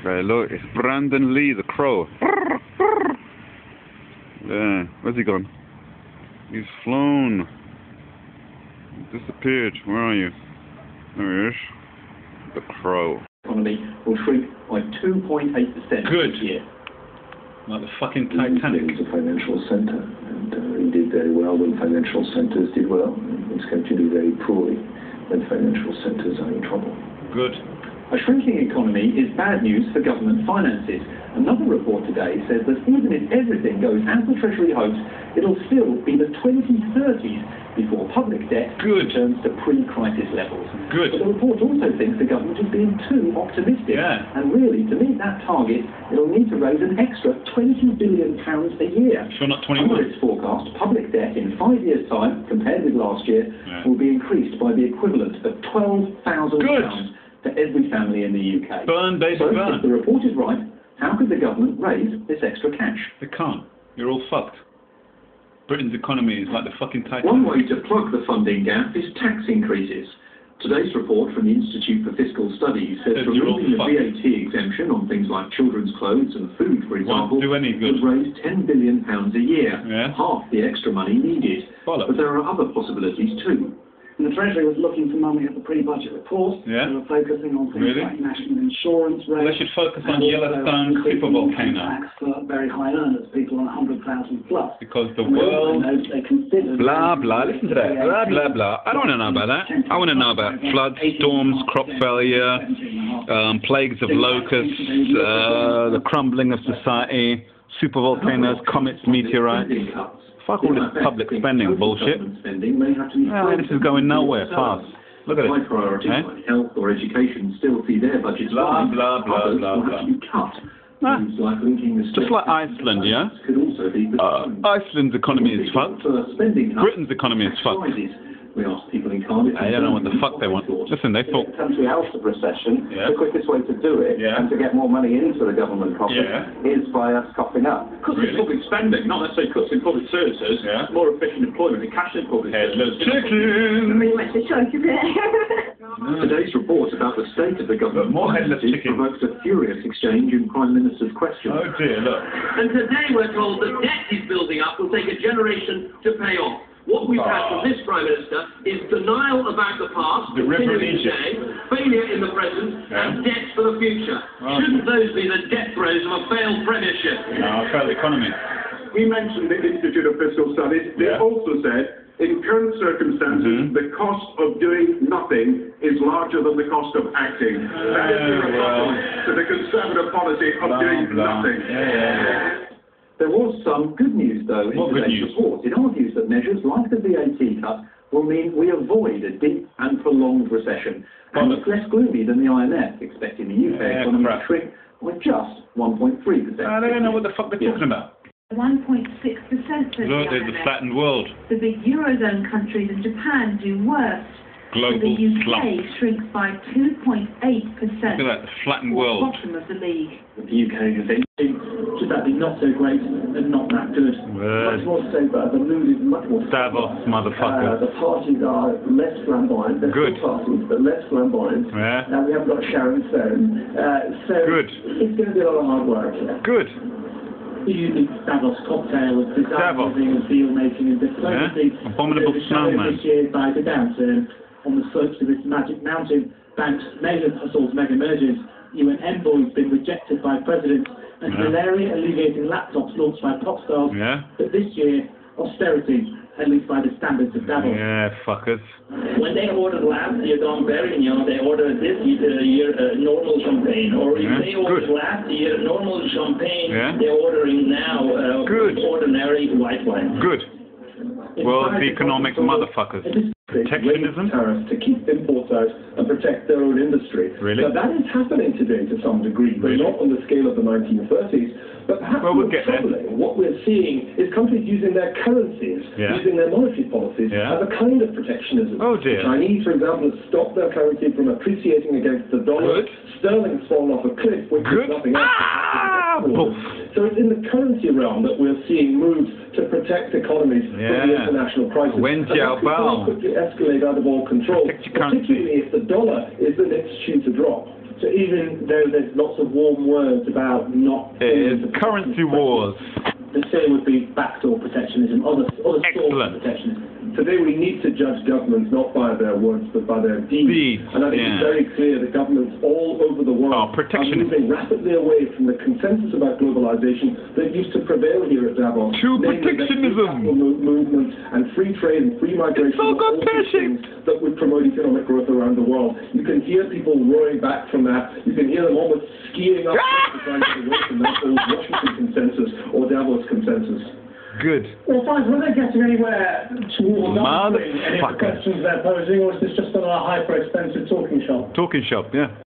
Hey, look, it's Brandon Lee, the crow. Yeah, where's he gone? He's flown. Disappeared. Where are you? There he is. The crow. Economy will shrink by 2.8% this year. Like the fucking Titanic. It's a financial centre, and it did very well when financial centres did well. It's going to do very poorly when financial centres are in trouble. Good. A shrinking economy is bad news for government finances. Another report today says that even if everything goes as the Treasury hopes, it'll still be the 2030s before public debt returns to pre-crisis levels. Good. But the report also thinks the government is being too optimistic. Yeah. And really, to meet that target, it'll need to raise an extra £20 billion a year. Sure not 21. Under its forecast, public debt in 5 years' time, compared with last year, will be increased by the equivalent of £12,000 to every family in the UK. Burn, baby, so, burn. if the report is right, how could the government raise this extra cash? They can't. You're all fucked. Britain's economy is like the fucking Titanic. One way to plug the funding gap is tax increases. Today's report from the Institute for Fiscal Studies says removing the VAT exemption on things like children's clothes and food, for example, would raise £10 billion a year, half the extra money needed. But there are other possibilities too. And the Treasury was looking for money at the pre-budget report. They were focusing on things like national insurance rates. They should focus on Yellowstone supervolcano. Tax for very high earners, people on 100,000 plus. Because the world... Blah, blah. Listen to that. Blah, blah, blah. I don't want to know about that. I want to know about floods, storms, crop failure, plagues of locusts, the crumbling of society, supervolcanoes, comets, meteorites. Fuck all this public spending bullshit. This is going nowhere fast. Look at it. High priorities like health or education still see their budgets blah, blah, blah, blah, will have to be cut. Just like Iceland, yeah? Iceland's economy is fucked. Britain's economy is fucked. We asked people in Cardiff. I don't know what the fuck they want. Listen, they thought... country out of recession, the quickest way to do it and to get more money into the government coffers is by us coughing up. Cuts in public spending, not necessarily cuts in public services. More efficient employment and cash in public services. Chicken! Today's report about the state of the government provokes a furious exchange in Prime Minister's questions. Oh dear, look. And today we're told that debt is building up will take a generation to pay off. What we've had from this Prime Minister is denial about the past, failure in the present, and debt for the future. Shouldn't those be the death throes of a failed premiership? No, a failed economy. We mentioned the Institute of Fiscal Studies. They also said, in current circumstances, the cost of doing nothing is larger than the cost of acting. That is the rebuttal to the Conservative policy of doing nothing. There was some good news, though, in today's report. It argues that measures like the VAT cut will mean we avoid a deep and prolonged recession. And it's less gloomy than the IMF, expecting the UK economy to shrink by just 1.3%. They don't know what the fuck they're talking about. 1.6%. Look, there's the flattened world. The big Eurozone countries and Japan do worse. Global the UK slump. shrinks by 2.8%. Look at that, the flattened world. Bottom of the league. The UK is Should that be not so great and not that good? Much more sober. The mood is much more Davos, motherfucker. The parties are less flamboyant. They're still parties, but less flamboyant. Now we haven't got Sharon Stone. So it's going to be a lot of hard work. Good. The unique Davos cocktail of design-building and deal-making and diplomacy. Abominable snowman. This year by the downturn on the slopes of this magic mountain. Banks, mega hustles, mega mergers. UN envoys been rejected by presidents. And malaria alleviating laptops launched by pop stars. But this year, austerity, at least by the standards of Davos. Fuckers. When they ordered last year Dom Perignon, they ordered this year normal champagne. Or if they ordered last year normal champagne, they're ordering now ordinary white wine. Good. World economic motherfuckers. Protectionism? Tariffs to keep imports out and protect their own industry. Really? Now, that is happening today to some degree, but not on the scale of the 1930s. But perhaps we'll get troubling, what we're seeing is countries using their currencies, using their monetary policies as a kind of protectionism. Oh dear. The Chinese, for example, have stopped their currency from appreciating against the dollar. Sterling's fallen off a cliff, which is nothing else. So it's in the currency realm that we're seeing moves to protect economies from the international crisis. Wen Jiabao. Quickly escalate out of all control, particularly if the dollar is the next shoe to drop. So even though there's lots of warm words about not... It is currency wars. The same would be backdoor protectionism, other sorts of protectionism. Today we need to judge governments not by their words but by their deeds. And I think it's very clear that governments all over the world are moving rapidly away from the consensus about globalization that used to prevail here at Davos. To protectionism! Movement and free trade and free migration that would promote economic growth around the world. You can hear people roaring back from that. You can hear them almost skiing up trying to get away from that old Washington consensus or Davos consensus. Good. Well, fine, were they getting anywhere towards answering any of the questions they're posing, or is this just a hyper-expensive talking shop? Talking shop, yeah.